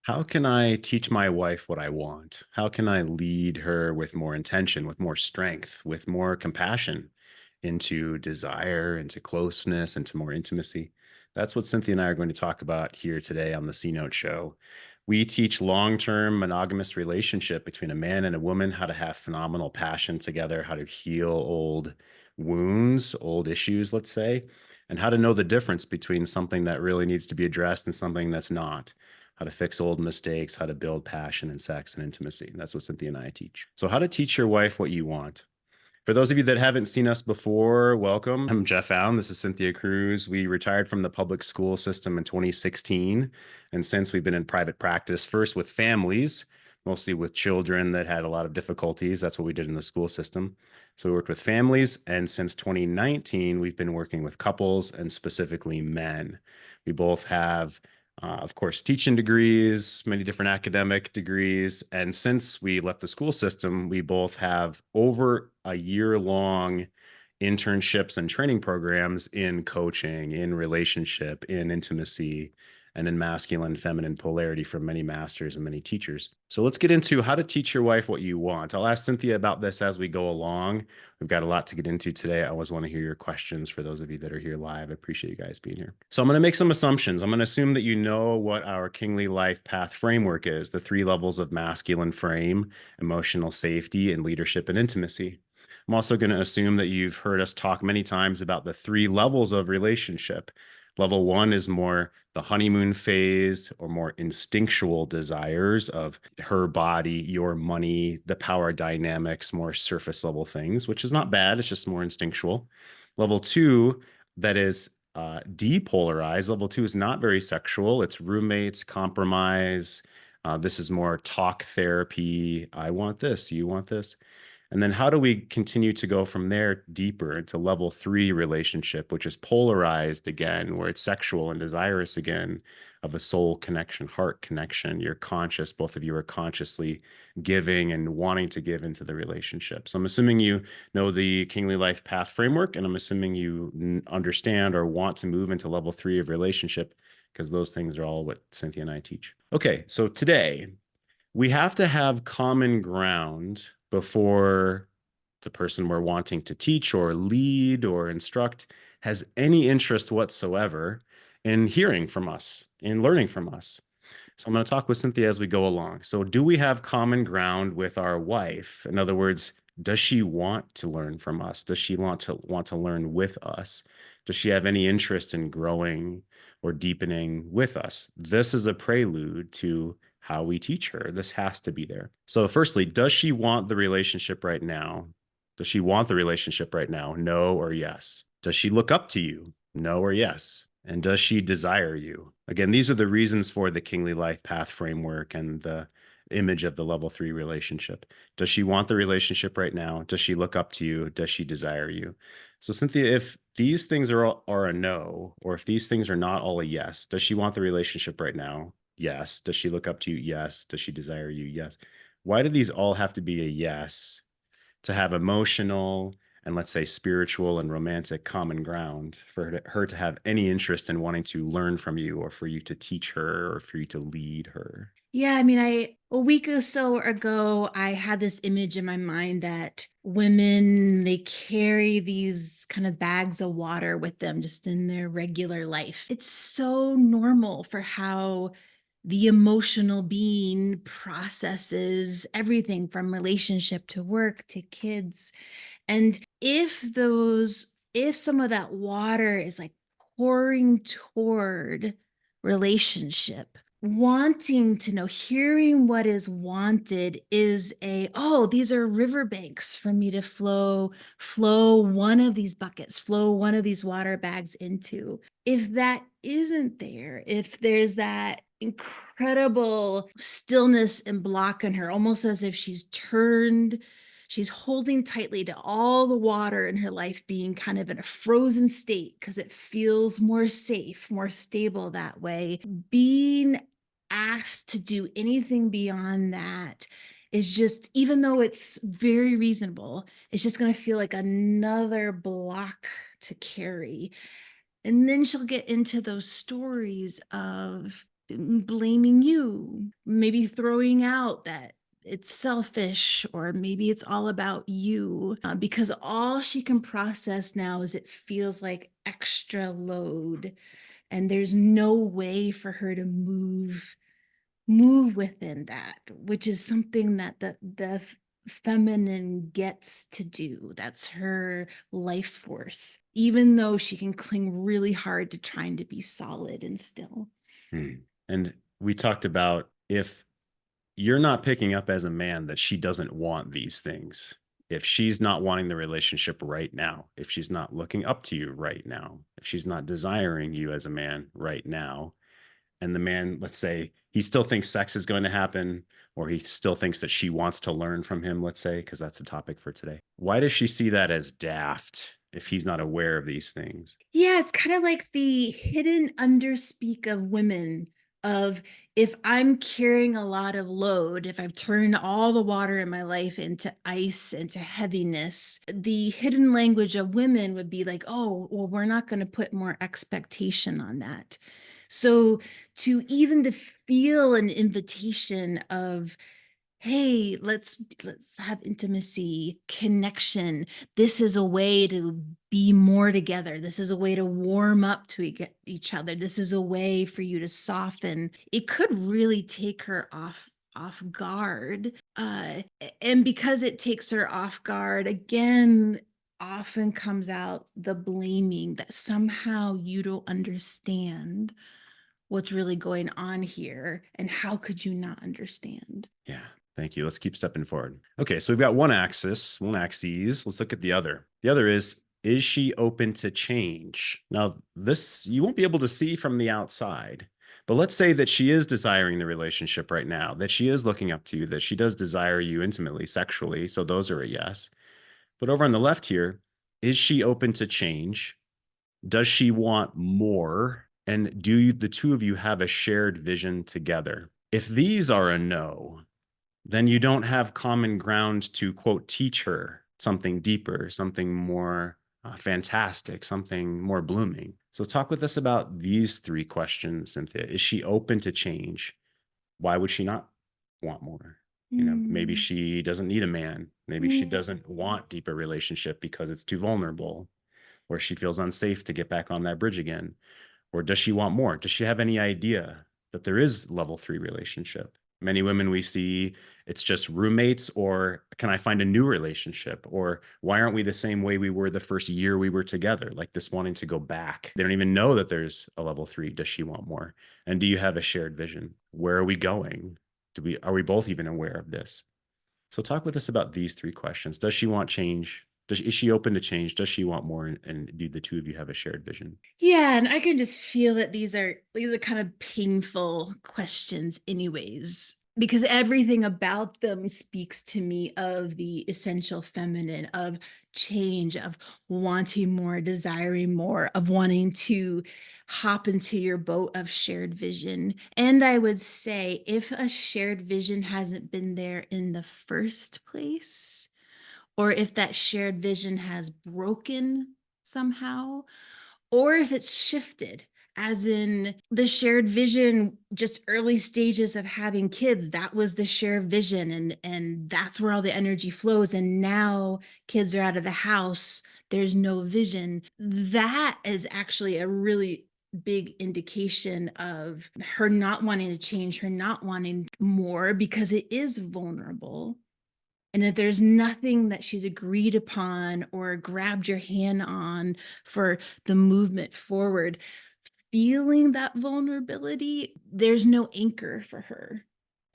How can I teach my wife what I want? How can I lead her with more intention, with more strength, with more compassion into desire, into closeness, into more intimacy? That's what Cynthia and I are going to talk about here today on the C Note Show. We teach long term monogamous relationship between a man and a woman, how to have phenomenal passion together, how to heal old wounds, old issues, let's say, and how to know the difference between something that really needs to be addressed and something that's not, how to fix old mistakes, how to build passion and sex and intimacy. That's what Cynthia and I teach. So, how to teach your wife what you want. For those of you that haven't seen us before, welcome. I'm Jeff Allen. This is Cynthia Cruz. We retired from the public school system in 2016. And since we've been in private practice, first with families, mostly with children that had a lot of difficulties. That's what we did in the school system. So we worked with families. And since 2019, we've been working with couples and specifically men. We both have of course, teaching degrees, many different academic degrees. And since we left the school system, we both have over a year-long internships and training programs in coaching, in relationship, in intimacy, and in masculine, feminine polarity from many masters and many teachers. So let's get into how to teach your wife what you want. I'll ask Cynthia about this as we go along. We've got a lot to get into today. I always want to hear your questions for those of you that are here live. I appreciate you guys being here. So I'm going to make some assumptions. I'm going to assume that you know what our Kingly Life Path framework is, the 3 levels of masculine frame, emotional safety, and leadership and intimacy. I'm also going to assume that you've heard us talk many times about the 3 levels of relationship. Level 1 is more the honeymoon phase or more instinctual desires of her body, your money, the power dynamics, more surface level things, which is not bad. It's just more instinctual. Level 2, that is depolarized. Level 2 is not very sexual. It's roommates, compromise. This is more talk therapy. I want this. You want this. And then how do we continue to go from there deeper into level 3 relationship, which is polarized again, where it's sexual and desirous again, of a soul connection, heart connection. You're conscious, both of you are consciously giving and wanting to give into the relationship. So I'm assuming you know the Kingly Life Path framework, and I'm assuming you understand or want to move into level 3 of relationship, because those things are all what Cynthia and I teach. Okay, so today we have to have common ground before the person we're wanting to teach or lead or instruct has any interest whatsoever in hearing from us, in learning from us. So I'm going to talk with Cynthia as we go along. So do we have common ground with our wife? In other words, does she want to learn from us? Does she want to learn with us? Does she have any interest in growing or deepening with us? This is a prelude to how we teach her. This has to be there. So firstly, does she want the relationship right now? Does she want the relationship right now? No or yes? Does she look up to you? No or yes? And does she desire you? Again, these are the reasons for the Kingly Life Path framework and the image of the level 3 relationship. Does she want the relationship right now? Does she look up to you? Does she desire you? So Cynthia, if these things are a no, or if these things are not all a yes, does she want the relationship right now? Yes. Does she look up to you? Yes. Does she desire you? Yes. Why do these all have to be a yes to have emotional and, let's say, spiritual and romantic common ground for her to have any interest in wanting to learn from you, or for you to teach her, or for you to lead her? Yeah, I mean, a week or so ago, I had this image in my mind that women, they carry these kind of bags of water with them just in their regular life. It's so normal for how the emotional being processes everything from relationship to work to kids. And if some of that water is like pouring toward relationship, wanting to know, hearing what is wanted is oh, these are riverbanks for me to flow one of these buckets, flow one of these water bags into. If that isn't there, if there's that incredible stillness and block in her, almost as if she's holding tightly to all the water in her life being kind of in a frozen state because it feels more safe, more stable that way. Being asked to do anything beyond that is just, even though it's very reasonable, it's just going to feel like another block to carry. And then she'll get into those stories of blaming you, maybe throwing out that it's selfish, or maybe it's all about you, because all she can process now is it feels like extra load, and there's no way for her to move within that, which is something that the feminine gets to do. That's her life force, even though she can cling really hard to trying to be solid and still. Hmm. And we talked about, if you're not picking up as a man that she doesn't want these things, if she's not wanting the relationship right now, if she's not looking up to you right now, if she's not desiring you as a man right now, and the man, let's say, he still thinks sex is going to happen, or he still thinks that she wants to learn from him, let's say, because that's the topic for today. Why does she see that as daft if he's not aware of these things? Yeah, it's kind of like the hidden underspeak of women, of if I'm carrying a lot of load, if I've turned all the water in my life into ice, into heaviness, the hidden language of women would be like, oh, well, we're not going to put more expectation on that. So to feel an invitation of, hey, let's have intimacy, connection, this is a way to be more together, this is a way to warm up to each other, this is a way for you to soften, it could really take her off guard, and because it takes her off guard, again, often comes out the blaming that somehow you don't understand what's really going on here, and how could you not understand? Yeah. Thank you. Let's keep stepping forward. Okay. So we've got one axis, one axes. Let's look at the other. The other is she open to change? Now, this you won't be able to see from the outside, but let's say that she is desiring the relationship right now, that she is looking up to you, that she does desire you intimately, sexually. So those are a yes. But over on the left here, is she open to change? Does she want more? And the two of you have a shared vision together? If these are a no, then you don't have common ground to, quote, teach her something deeper, something more fantastic, something more blooming. So talk with us about these three questions, Cynthia. Is she open to change? Why would she not want more? Maybe Mm. she doesn't need a man. Maybe she Mm. doesn't want deeper relationship because it's too vulnerable, or she feels unsafe to get back on that bridge again. Or does she want more? Does she have any idea that there is level 3 relationship? Many women we see, it's just roommates, or can I find a new relationship? Or why aren't we the same way we were the first year we were together? Like this wanting to go back. They don't even know that there's a level 3. Does she want more? And do you have a shared vision? Where are we going? Are we both even aware of this? So talk with us about these three questions. Does she want change? Is she open to change? Does she want more? And do the two of you have a shared vision? Yeah, and I can just feel that these are kind of painful questions anyways, because everything about them speaks to me of the essential feminine, of change, of wanting more, desiring more, of wanting to hop into your boat of shared vision. And I would say, if a shared vision hasn't been there in the first place, or if that shared vision has broken somehow, or if it's shifted, as in the shared vision, just early stages of having kids, that was the shared vision, and that's where all the energy flows, and now kids are out of the house, there's no vision. That is actually a really big indication of her not wanting to change, her not wanting more, because it is vulnerable. And if there's nothing that she's agreed upon or grabbed your hand on for the movement forward, feeling that vulnerability, there's no anchor for her.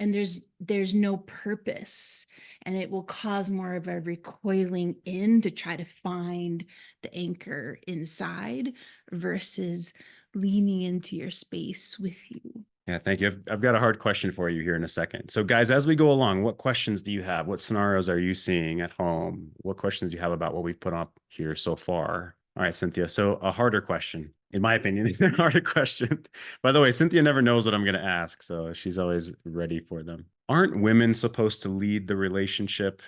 And there's no purpose. And it will cause more of a recoiling in to try to find the anchor inside, versus leaning into your space with you. Yeah, thank you. I've got a hard question for you here in a second. So, guys, as we go along, what questions do you have? What scenarios are you seeing at home? What questions do you have about what we've put up here so far? All right, Cynthia. So, a harder question, in my opinion, a harder question. By the way, Cynthia never knows what I'm going to ask, so she's always ready for them. Aren't women supposed to lead the relationship?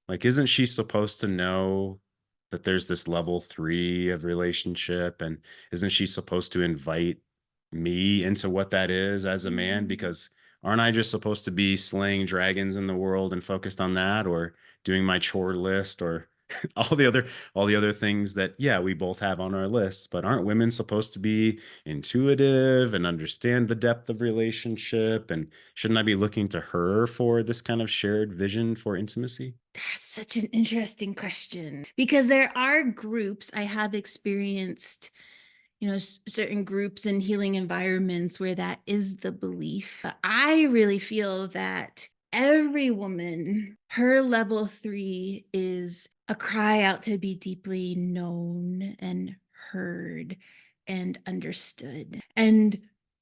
Like, isn't she supposed to know that there's this level 3 of relationship? And isn't she supposed to invite me into what that is as a man? Mm. Because aren't I just supposed to be slaying dragons in the world and focused on that, or doing my chore list, or all the other things that, yeah, we both have on our lists? But aren't women supposed to be intuitive and understand the depth of relationship? And shouldn't I be looking to her for this kind of shared vision for intimacy? That's such an interesting question because there are groups I have experienced, certain groups and healing environments where that is the belief. But I really feel that every woman, her level 3 is a cry out to be deeply known and heard and understood. And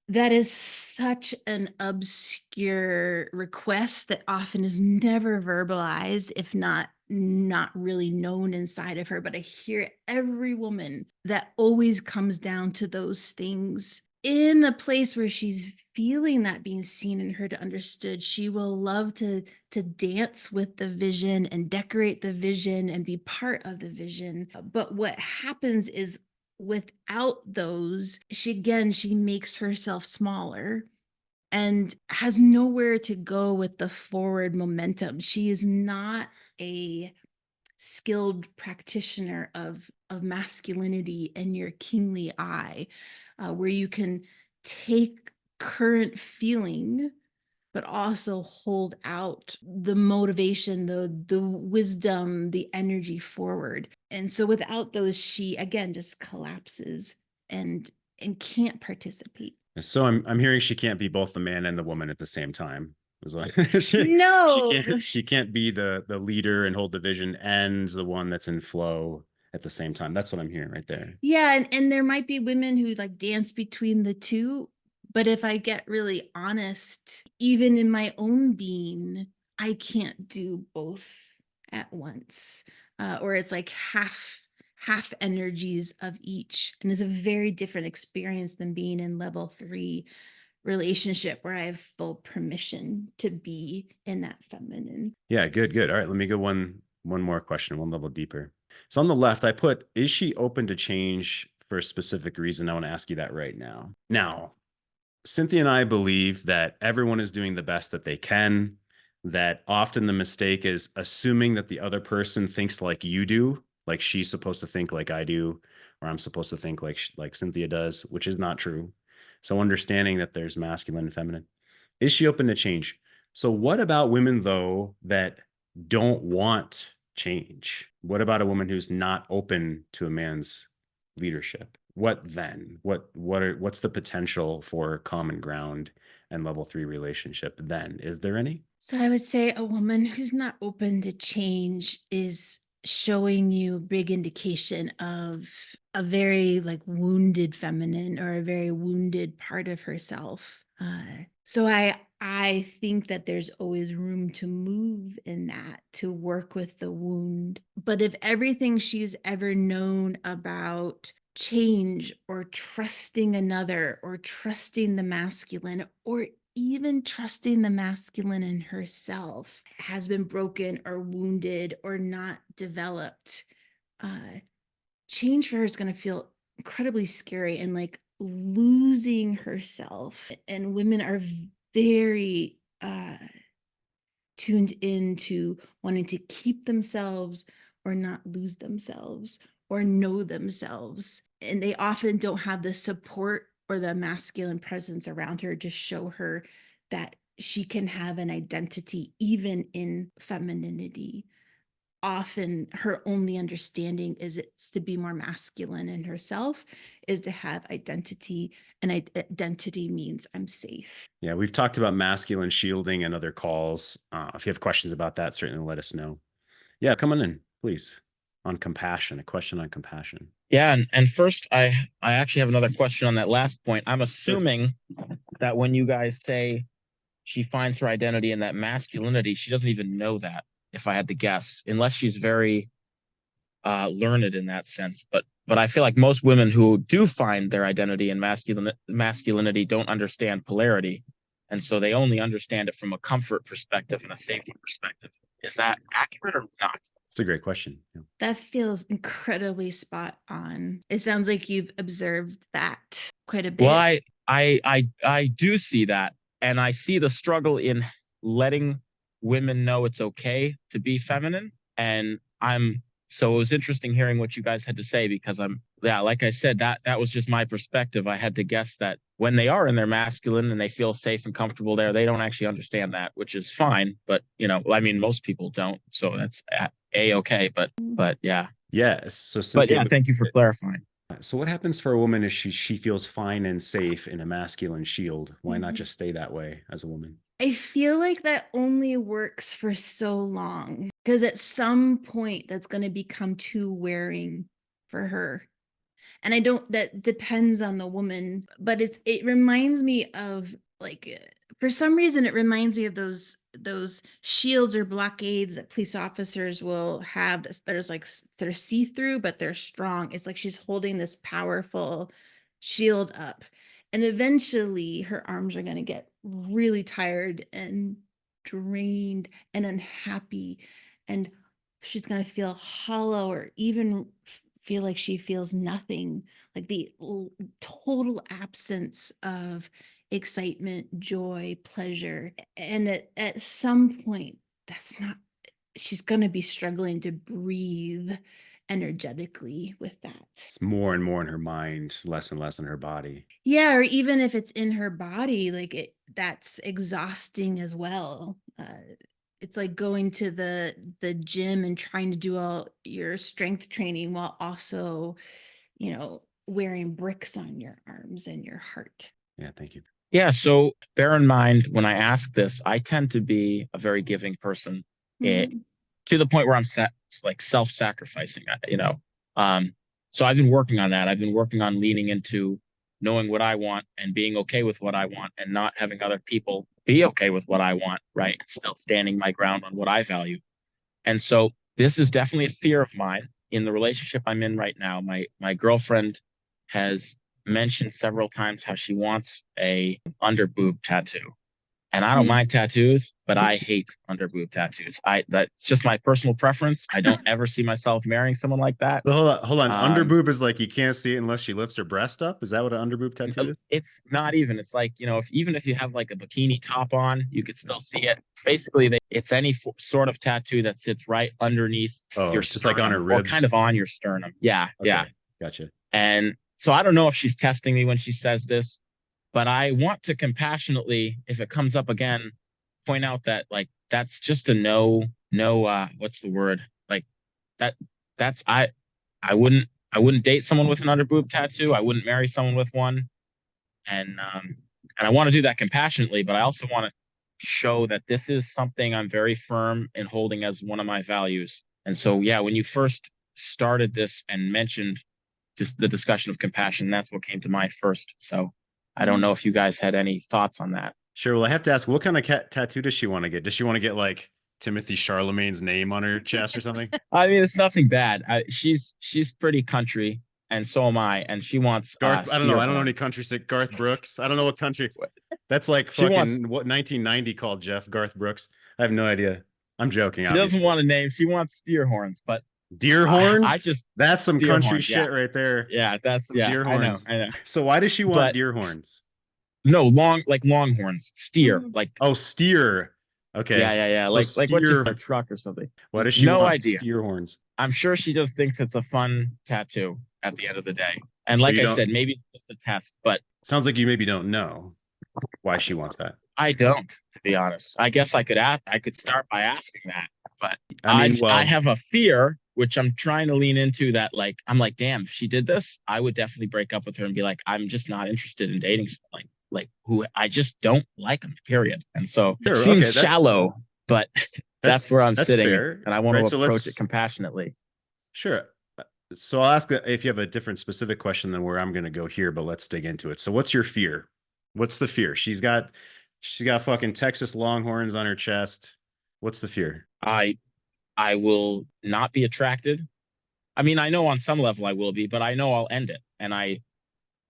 that is such an obscure request that often is never verbalized, if not really known inside of her. But I hear every woman that always comes down to those things in a place where she's feeling that being seen and heard, understood. She will love to dance with the vision and decorate the vision and be part of the vision. But what happens is, without those, she makes herself smaller and has nowhere to go with the forward momentum. She is not a skilled practitioner of masculinity and your kingly eye, where you can take current feeling but also hold out the motivation, the wisdom, the energy forward. And so without those, she again just collapses and can't participate. So I'm hearing she can't be both the man and the woman at the same time. Is what she No. can't be the leader and hold the vision and the one that's in flow at the same time. That's what I'm hearing right there. Yeah, and there might be women who like dance between the two, but if I get really honest, even in my own being, I can't do both at once. Or it's like half energies of each, and it's a very different experience than being in level 3 relationship where I have full permission to be in that feminine. Yeah, good, good. All right, let me go one more question, one level deeper. So on the left, I put, is she open to change for a specific reason? I want to ask you that right now. Now, Cynthia and I believe that everyone is doing the best that they can, that often the mistake is assuming that the other person thinks like you do, like she's supposed to think like I do, or I'm supposed to think like Cynthia does, which is not true. So understanding that there's masculine and feminine. Is she open to change? So what about women though that don't want change? What about a woman who's not open to a man's leadership? What then? What's the potential for common ground and level 3 relationship then? Is there any? So I would say a woman who's not open to change is showing you a big indication of a very like wounded feminine or a very wounded part of herself. So I think that there's always room to move in that, to work with the wound. But if everything she's ever known about change or trusting another or trusting the masculine or even trusting the masculine in herself has been broken or wounded or not developed, uh, change for her is going to feel incredibly scary and like losing herself. And women are very tuned into wanting to keep themselves or not lose themselves or know themselves. And they often don't have the support or the masculine presence around her to show her that she can have an identity even in femininity. Often her only understanding is it's to be more masculine in herself, is to have identity, and identity means I'm safe. Yeah, we've talked about masculine shielding and other calls. If you have questions about that, certainly let us know. Yeah, come on in, please. On compassion, a question on compassion. Yeah, and first I actually have another question on that last point. I'm Sure. assuming that when you guys say she finds her identity in that masculinity, she doesn't even know that, if I had to guess, unless she's very learned in that sense. But I feel like most women who do find their identity in masculinity don't understand polarity, and so they only understand it from a comfort perspective and a safety perspective. Is that accurate or not? It's a great question. Yeah. That feels incredibly spot on. It sounds like you've observed that quite a Well, bit. I do see that, and I see the struggle in letting women know it's okay to be feminine. And so it was interesting hearing what you guys had to say, because yeah, like I said, that was just my perspective. I had to guess that when they are in their masculine and they feel safe and comfortable there, they don't actually understand that, which is fine. But I mean, most people don't, so that's okay. But yeah, Yeah. So but Cynthia, yeah, thank you for clarifying. so what happens for a woman if she feels fine and safe in a masculine shield? Why not Mhm. just stay that way as a woman? I feel like that only works for so long, because at some point that's going to become too wearing for her. And I don't, that depends on the woman, but it reminds me of, like, for some reason it reminds me of those shields or blockades that police officers will have. There's like, they're see-through, but they're strong. It's like she's holding this powerful shield up, and eventually her arms are going to get really tired and drained and unhappy, and she's going to feel hollow, or even feel like she feels nothing, like the total absence of excitement, joy, pleasure. And at some point, that's not, she's going to be struggling to breathe energetically with that. It's more and more in her mind, less and less in her body. Yeah, or even if it's in her body, like that's exhausting as well. It's like going to the gym and trying to do all your strength training while also, wearing bricks on your arms and your heart. Yeah, thank you. Yeah, so bear in mind when I ask this, I tend to be a very giving person, eh, Mhm. to the point where I'm like self-sacrificing, Um, so I've been working on that. I've been working on leaning into knowing what I want and being okay with what I want, and not having other people be okay with what I want, right? And still standing my ground on what I value. And so this is definitely a fear of mine in the relationship I'm in right now. My girlfriend has mentioned several times how she wants a under boob tattoo. And I don't mind tattoos, but I hate under boob tattoos. That's just my personal preference. I don't ever see myself marrying someone like that. But hold on, hold on. Um, Underboob is like you can't see it unless she lifts her breast up. Is that what an underboob tattoo is? it's not even. It's like, even if you have like a bikini top on, you could still see it. Basically, it's any sort of tattoo that sits right underneath your Oh, just like on her sternum, or kind ribs. of on your sternum. Yeah, yeah. Okay, gotcha. And so I don't know if she's testing me when she says this, but I want to compassionately, if it comes up again, point out that, like, that's just a no, no, what's the word? Like, that that's I wouldn't date someone with an under boob tattoo. I wouldn't marry someone with one. And I want to do that compassionately, but I also want to show that this is something I'm very firm in holding as one of my values. And so, yeah, when you first started this and mentioned just the discussion of compassion, that's what came to mind first. So I don't know if you guys had any thoughts on that. Sure. Well, I have to ask, what kind of tattoo does she want to get? Does she want to get like Timothy Charlemagne's name on her chest or something? I mean, it's nothing bad. She's pretty country, and so am I. And she wants Garth, I don't know. steer I don't know any horns. country sick. Garth Brooks. I don't know what country. That's like She wants. fucking what 1990 called Jeff Garth Brooks. I have no idea. I'm joking, She doesn't obviously. want a name. She wants steer horns. But Deer I horns? just That's some steer country horns. Yeah, shit right there. yeah. That's Some yeah. deer I know. horns. I know. So why does she want But deer horns? no, like longhorns, steer, Mhm. like Oh, steer. yeah, Okay. yeah, yeah. So Like what you steer. said, a truck or something. Why does she No want idea. steer horns? I'm sure she just thinks it's a fun tattoo at the end of the day. And So like you I don't, said, maybe it's just a test, but sounds like you maybe don't know why she wants that. I don't, to be honest. I guess I could ask. I could start by asking that, but I mean, I well, have a fear, which I'm trying to lean into. That, like, I'm like, damn, if she did this, I would definitely break up with her and be like, I'm just not interested in dating someone like who I just don't like them. Period. And so it sure. seems Okay. shallow, but that's where I'm That's sitting, fair. and I want to Right. So approach it let's, compassionately. sure. So I'll ask if you have a different specific question than where I'm going to go here, but let's dig into it. So what's your fear? What's the fear? She's got fucking Texas Longhorns on her chest. What's the fear? I will not be attracted. I mean, I know on some level I will be, but I know I'll end it. And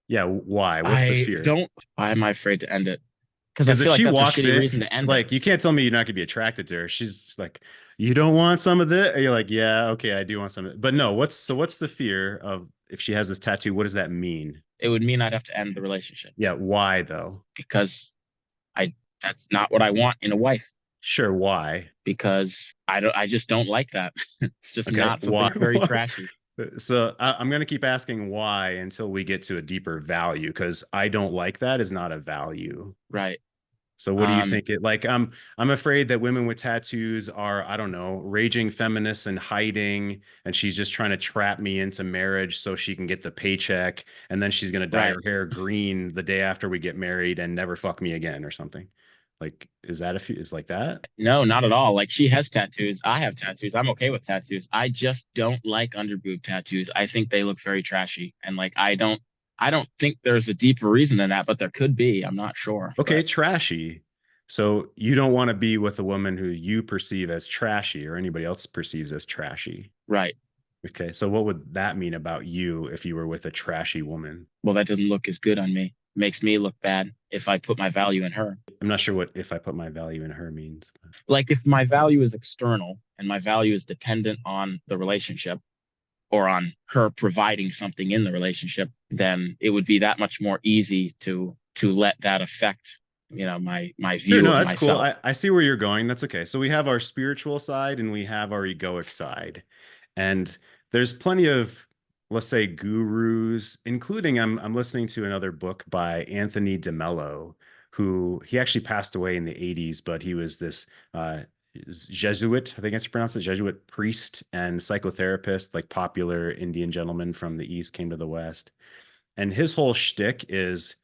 Yeah. Why? What's the I fear? don't. Why am I afraid to end it? Because I Because if feel like she that's a walks shitty in, reason to she's end it. like, you can't tell me you're not gonna be attracted to her. She's just like, you don't want some of this? And you're like, yeah, okay, I do want some of it. But no, what's the fear of if she has this tattoo, what does that mean? It would mean I'd have to end the relationship Yeah, why though? because I that's not what I want in a wife. Sure, why? Because I just don't like that. It's just Okay, not something. why? It's very trashy. So I'm going to keep asking why until we get to a deeper value, because I don't like that is not a value. Right. So what do you Um, think it like? I'm afraid that women with tattoos are, I don't know, raging feminists and hiding, and she's just trying to trap me into marriage so she can get the paycheck, and then she's gonna dye right. her hair green the day after we get married and never fuck me again or something. Like, is that a few is like that? No, not at all. Like she has tattoos. I have tattoos. I'm okay with tattoos. I just don't like underboob tattoos. I think they look very trashy. And like I don't think there's a deeper reason than that, but there could be. I'm not sure. Okay, But trashy. So you don't want to be with a woman who you perceive as trashy or anybody else perceives as trashy. right. Okay, so what would that mean about you if you were with a trashy woman? Well, that doesn't look as good on me. Makes me look bad if I put my value in her. I'm not sure what if I put my value in her means. Like if my value is external and my value is dependent on the relationship or on her providing something in the relationship, then it would be that much more easy to let that affect, my Sure, view no, of that's cool. myself. I see where you're going. That's okay. So we have our spiritual side and we have our egoic side. And there's plenty of, let's say, gurus, including I'm listening to another book by Anthony DeMello, who he actually passed away in the 80s, but he was this Jesuit, I think it's pronounced it, Jesuit priest and psychotherapist, like popular Indian gentleman from the East came to the West. And his whole shtick is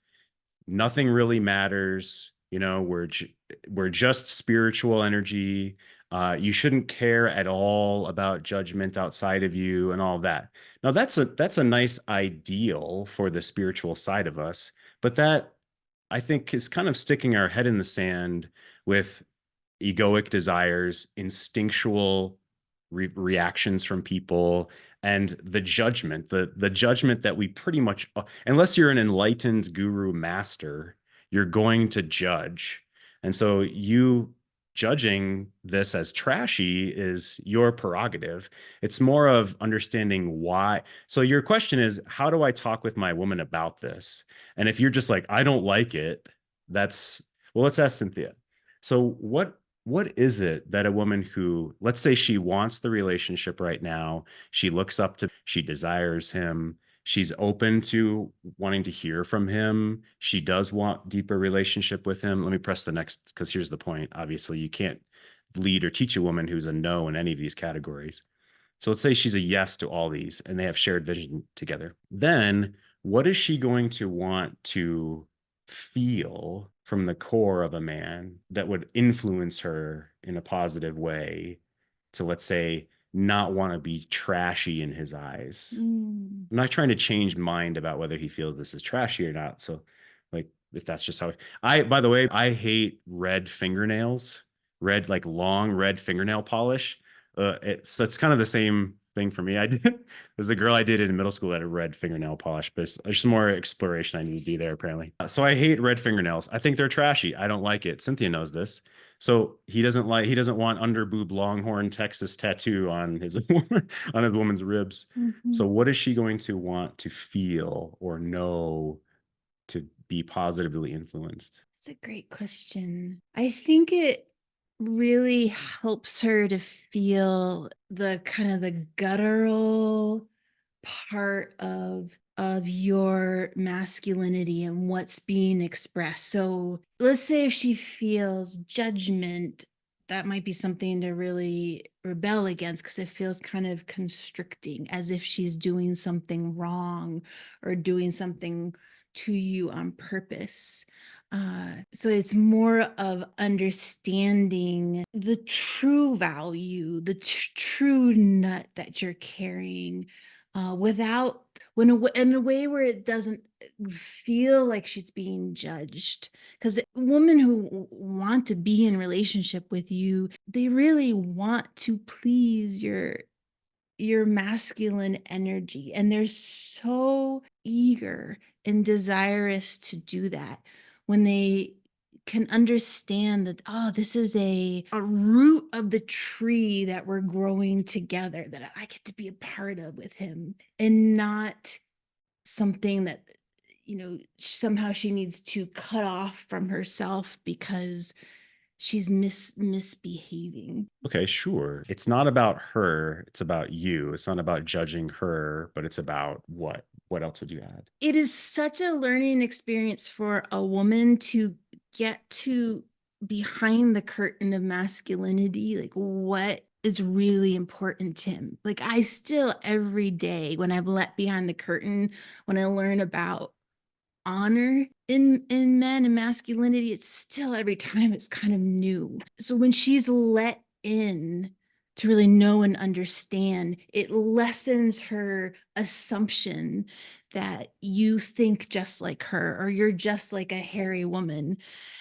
nothing really matters. We're just spiritual energy. You shouldn't care at all about judgment outside of you and all that. Now that's a nice ideal for the spiritual side of us, but that I think is kind of sticking our head in the sand with egoic desires, instinctual reactions from people, and the judgment that we pretty much, unless you're an enlightened guru master, you're going to judge. And so you judging this as trashy is your prerogative. It's more of understanding why. So your question is, how do I talk with my woman about this? And if you're just like, I don't like it, that's, well, let's ask Cynthia. So what is it that a woman who, let's say she wants the relationship right now, she looks up to, she desires him, she's open to wanting to hear from him, she does want deeper relationship with him. Let me press the next, because here's the point. Obviously, you can't lead or teach a woman who's a no in any of these categories. So let's say she's a yes to all these and they have shared vision together. Then what is she going to want to feel from the core of a man that would influence her in a positive way to, let's say, not want to be trashy in his eyes? Mm. I'm not trying to change mind about whether he feels this is trashy or not. So, like, if that's just how by the way, I hate red fingernails, red, like long red fingernail polish. It's kind of the same thing for me. I did, there's a girl I dated in middle school that had red fingernail polish, but there's some more exploration I need to do there, apparently. So I hate red fingernails. I think they're trashy. I don't like it. Cynthia knows this. So he doesn't want under boob Longhorn Texas tattoo on his on his woman's ribs. Mhm. So what is she going to want to feel or know to be positively influenced? That's a great question. I think it really helps her to feel the kind of the guttural part of your masculinity and what's being expressed. So let's say if she feels judgment, that might be something to really rebel against because it feels kind of constricting, as if she's doing something wrong or doing something to you on purpose. So it's more of understanding the true value, the true nut that you're carrying, without in a way where it doesn't feel like she's being judged. Because women who want to be in relationship with you, they really want to please your masculine energy, and they're so eager and desirous to do that when they can understand that, oh, this is a root of the tree that we're growing together, that I get to be a part of with him, and not something that somehow she needs to cut off from herself because she's misbehaving. Okay, sure. It's not about her, it's about you. It's not about judging her, but it's about what? What else would you add? It is such a learning experience for a woman to get to behind the curtain of masculinity, like what is really important to him. Like I still every day when I've let behind the curtain, when I learn about honor in men and masculinity, it's still every time it's kind of new. So when she's let in to really know and understand, it lessens her assumption that you think just like her or you're just like a hairy woman.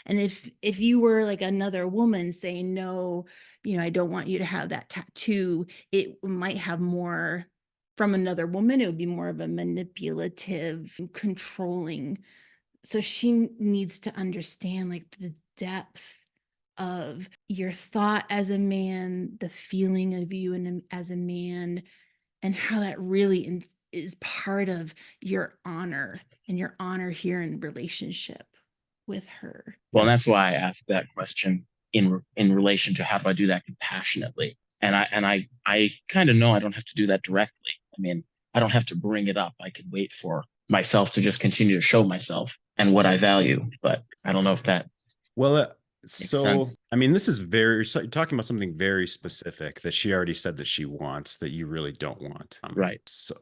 And if you were like another woman saying no, I don't want you to have that tattoo, it might have more from another woman, it would be more of a manipulative, controlling. So she needs to understand like the depth of your thought as a man, the feeling of you and as a man, and how that really is part of your honor and your honor here in relationship with her. Well, and Yes. that's why I asked that question in relation to how do I do that compassionately. And I kind of know I don't have to do that directly. I mean, I don't have to bring it up. I can wait for myself to just continue to show myself and what I value. But I don't know if that Well, makes so sense. I mean, this is you're talking about something very specific that she already said that she wants that you really don't want. Right. So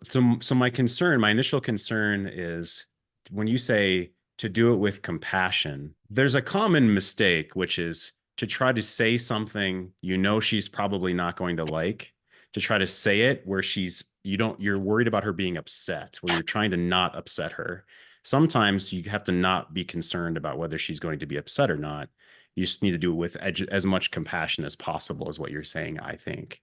my initial concern is when you say to do it with compassion, there's a common mistake, which is to try to say something she's probably not going to like, to try to say it where you're worried about her being upset, where you're trying to not upset her. Sometimes you have to not be concerned about whether she's going to be upset or not. You just need to do it with as much compassion as possible, is what you're saying, I think.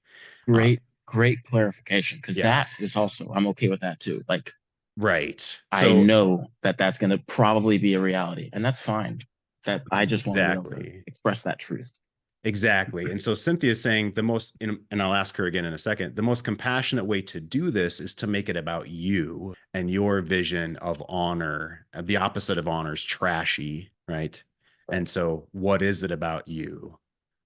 Uh, Great clarification, because yeah, that is also, I'm okay with that too. Like, right. I So know that that's going to probably be a reality, and that's fine. That I just want to be able to exactly. express that truth. Exactly. And so Cynthia is saying and I'll ask her again in a second, the most compassionate way to do this is to make it about you and your vision of honor. The opposite of honor is trashy, right? And so what is it about you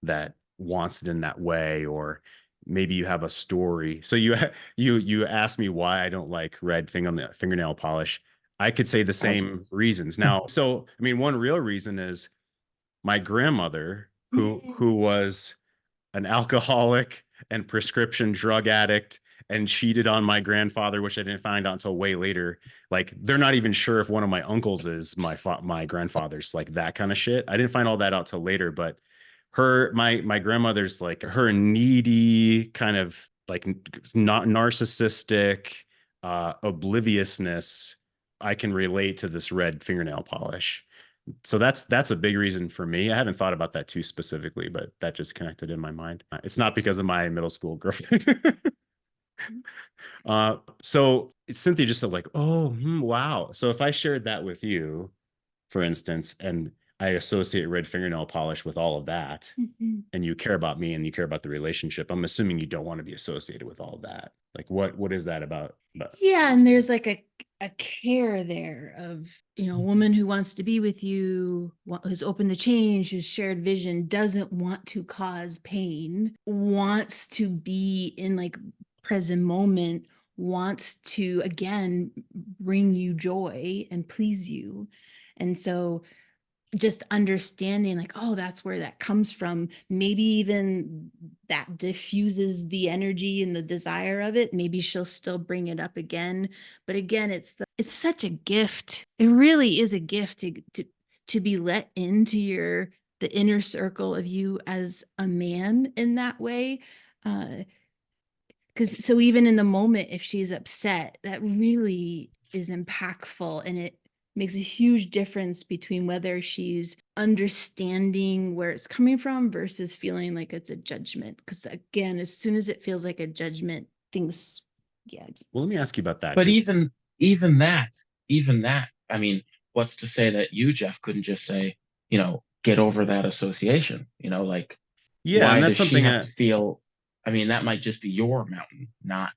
that wants it in that way? Or maybe you have a story. So you asked me why I don't like red fingernail polish. I could say the As same reasons. Now, so I mean, one real reason is my grandmother, who was an alcoholic and prescription drug addict and cheated on my grandfather, which I didn't find out until way later. Like they're not even sure if one of my uncles is my grandfather's, like that kind of shit. I didn't find all that out till later, but my grandmother's like her needy kind of like not narcissistic obliviousness. I can relate to this red fingernail polish. So that's a big reason for me. I haven't thought about that too specifically, but that just connected in my mind. It's not because of my middle school girlfriend. So Cynthia just said like, oh, wow. So if I shared that with you, for instance, and I associate red fingernail polish with all of that, Mhm. and you care about me and you care about the relationship, I'm assuming you don't want to be associated with all of that. Like what is that about? Yeah, and there's like a care there of, a woman who wants to be with you, who's open to change, who's shared vision, doesn't want to cause pain, wants to be in like present moment, wants to again bring you joy and please you. And so just understanding like, oh, that's where that comes from, maybe even that diffuses the energy and the desire of it, maybe she'll still bring it up again, but again, it's such a gift, it really is a gift to be let into the inner circle of you as a man in that way. Because so even in the moment, if she's upset, that really is impactful, and it makes a huge difference between whether she's understanding where it's coming from versus feeling like it's a judgment. Because again, as soon as it feels like a judgment, things, yeah. Well, let me ask you about that But because even that, even that, I mean, what's to say that you, Jeff, couldn't just say, get over that association? yeah, Why and that's does she something have to feel? I mean, that might just be your mountain, not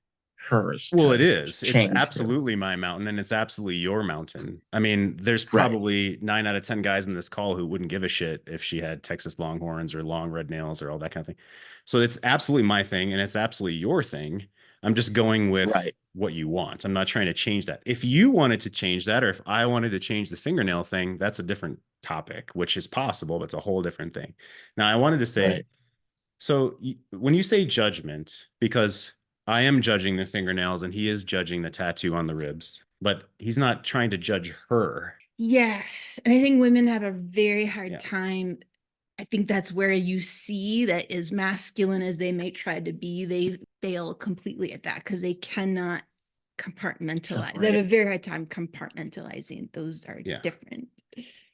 hers Well, it to is. It's change to. absolutely my mountain and it's absolutely your mountain. I mean, there's Right, probably 9 out of 10 guys in this call who wouldn't give a shit if she had Texas Longhorns or long red nails or all that kind of thing. So it's absolutely my thing and it's absolutely your thing. I'm just going with right, what you want. I'm not trying to change that. If you wanted to change that or if I wanted to change the fingernail thing, that's a different topic, which is possible, but it's a whole different thing. Now, I wanted to say, right. so when you say judgment, because I am judging the fingernails and he is judging the tattoo on the ribs, but he's not trying to judge her. Yes. And I think women have a very hard Yeah. time. I think that's where you see that as masculine as they may try to be, they fail completely at that because they cannot compartmentalize. They have Separate. a very hard time compartmentalizing. Those are Yeah. different.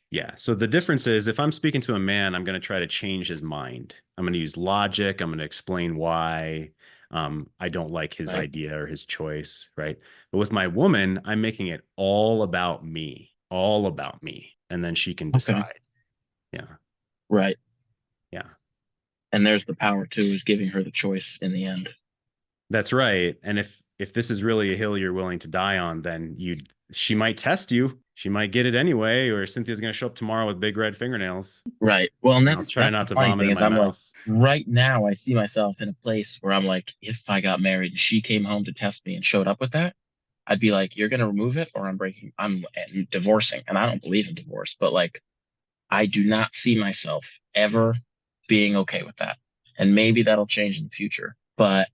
Yeah. So the difference is if I'm speaking to a man, I'm going to try to change his mind. I'm going to use logic. I'm going to explain why I don't like his Right. idea or his choice. Right. But with my woman, I'm making it all about me, all about me. And then she can Okay. decide. Yeah. Right. Yeah. And there's the power too, is giving her the choice in the end. That's right. And if this is really a hill you're willing to die on, then she might test you. She might get it anyway, or Cynthia's going to show up tomorrow with big red fingernails. Right. Well, and And I'll try that's the not to funny vomit thing in is my I'm like, mouth. right now I see myself in a place where I'm like, if I got married and she came home to test me and showed up with that, I'd be like, you're gonna remove it or I'm divorcing. And I don't believe in divorce, but like I do not see myself ever being okay with that. And maybe that'll change in the future. But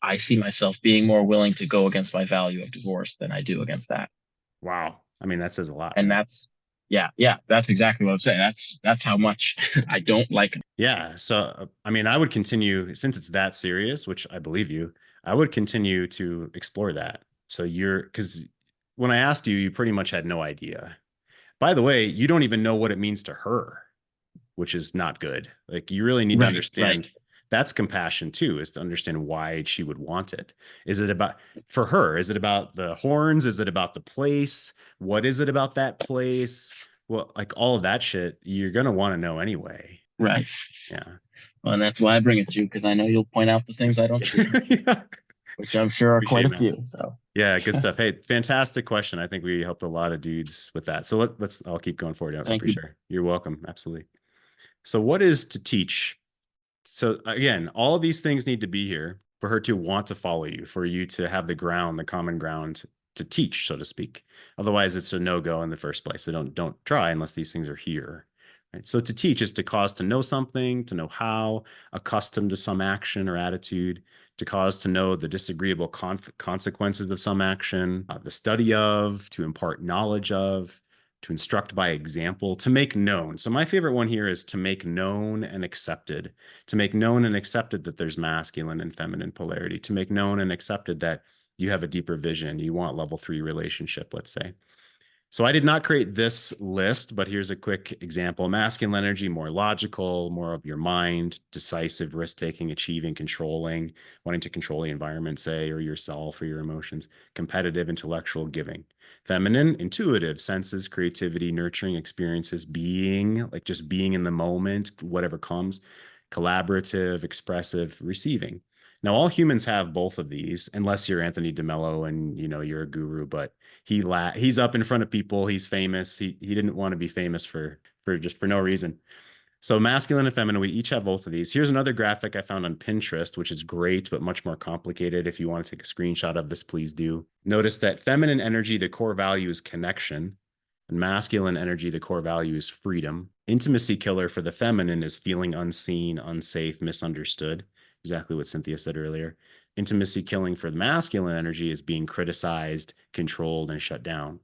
I see myself being more willing to go against my value of divorce than I do against that. Wow. I mean, that says a lot, And man. that's yeah, that's exactly what I'm saying. That's how much I don't like it. Yeah. So, I mean, I would continue, since it's that serious, which I believe you, I would continue to explore that. So because when I asked you, you pretty much had no idea. By the way, you don't even know what it means to her, which is not good. Like you really need to Right, right, understand that's compassion too, is to understand why she would want it. Is it about for her? Is it about the horns? Is it about the place? What is it about that place? Well, like all of that shit, you're gonna want to know anyway. right. Yeah. Well, and that's why I bring it to you because I know you'll point out the things I don't see, Yeah. which I'm sure are quite Appreciate it, a man. few. So Yeah, good stuff. Hey, fantastic question. I think we helped a lot of dudes with that. So I'll keep going forward thank for you. sure. You're welcome. Absolutely. So what is to teach? So again, all of these things need to be here for her to want to follow you, for you to have the ground, the common ground to teach, so to speak. Otherwise, it's a no-go in the first place. So don't try unless these things are here. Right? So to teach is to cause to know something, to know how, accustomed to some action or attitude, to cause to know the disagreeable consequences of some action, the study of, to impart knowledge of, to instruct by example, to make known. So my favorite one here is to make known and accepted, to make known and accepted that there's masculine and feminine polarity, to make known and accepted that you have a deeper vision, you want level 3 relationship, let's say. So I did not create this list, but here's a quick example. Masculine energy, more logical, more of your mind, decisive, risk-taking, achieving, controlling, wanting to control the environment, say, or yourself or your emotions. Competitive, intellectual, giving. Feminine, intuitive, senses, creativity, nurturing, experiences, being, like just being in the moment, whatever comes. Collaborative, expressive, receiving. Now, all humans have both of these, unless you're Anthony DeMello and you're a guru, but he's up in front of people, he's famous. He didn't want to be famous for no reason. So masculine and feminine, we each have both of these. Here's another graphic I found on Pinterest, which is great, but much more complicated. If you want to take a screenshot of this, please do. Notice that feminine energy, the core value is connection. And masculine energy, the core value is freedom. Intimacy killer for the feminine is feeling unseen, unsafe, misunderstood. Exactly what Cynthia said earlier. Intimacy killing for the masculine energy is being criticized, controlled, and shut down.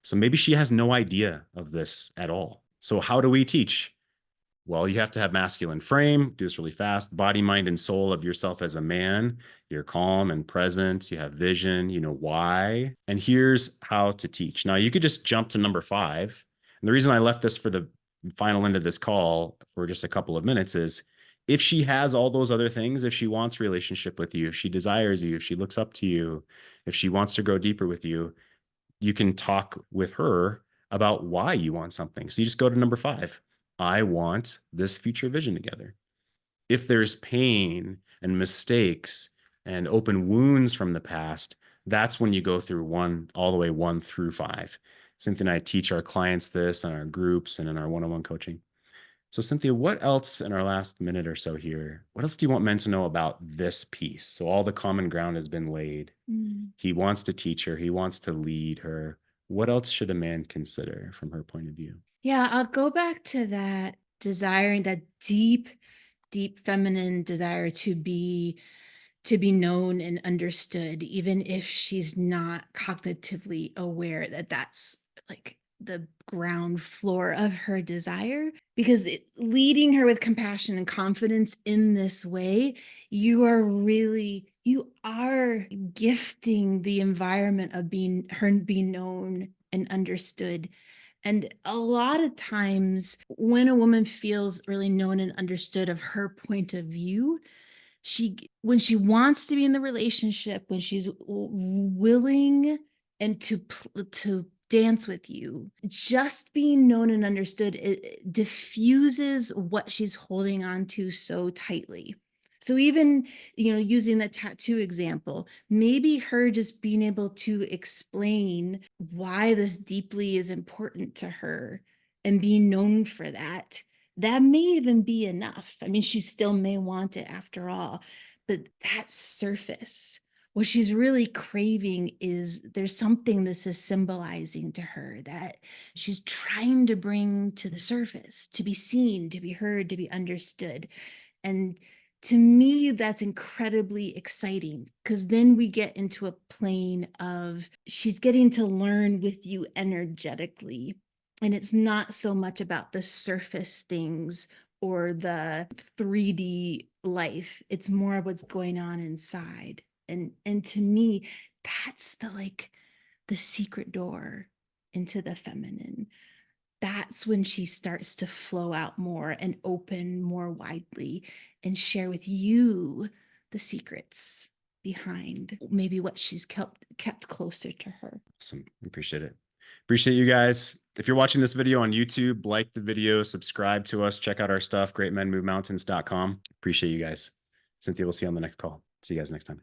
So maybe she has no idea of this at all. So how do we teach? Well, you have to have masculine frame, do this really fast, body, mind, and soul of yourself as a man. You're calm and present. You have vision, you know why. And here's how to teach. Now, you could just jump to number 5. And the reason I left this for the final end of this call for just a couple of minutes is if she has all those other things, if she wants relationship with you, if she desires you, if she looks up to you, if she wants to grow deeper with you, you can talk with her about why you want something. So you just go to number 5. I want this future vision together. If there's pain and mistakes and open wounds from the past, that's when you go through all the way 1 through 5. Cynthia and I teach our clients this in our groups and in our one-on-one coaching. So Cynthia, what else in our last minute or so here, what else do you want men to know about this piece? So all the common ground has been laid. Mm. He wants to teach her. He wants to lead her. What else should a man consider from her point of view? Yeah, I'll go back to that desiring, that deep, deep feminine desire to be known and understood, even if she's not cognitively aware that that's like the ground floor of her desire. Because leading her with compassion and confidence in this way, you are gifting the environment of being known and understood. And a lot of times when a woman feels really known and understood of her point of view, when she wants to be in the relationship, when she's willing and to dance with you, just being known and understood, it diffuses what she's holding on to so tightly. So even, using the tattoo example, maybe her just being able to explain why this deeply is important to her and being known for that, that may even be enough. I mean, she still may want it after all, but that's surface. What she's really craving is there's something this is symbolizing to her that she's trying to bring to the surface, to be seen, to be heard, to be understood. And to me, that's incredibly exciting, because then we get into a plane of she's getting to learn with you energetically. And it's not so much about the surface things or the 3D life. It's more of what's going on inside. And to me, that's the secret door into the feminine. That's when she starts to flow out more and open more widely and share with you the secrets behind maybe what she's kept closer to her. Awesome. Appreciate it. Appreciate you guys. If you're watching this video on YouTube, like the video, subscribe to us, check out our stuff, greatmenmovemountains.com. Appreciate you guys. Cynthia, we'll see you on the next call. See you guys next time.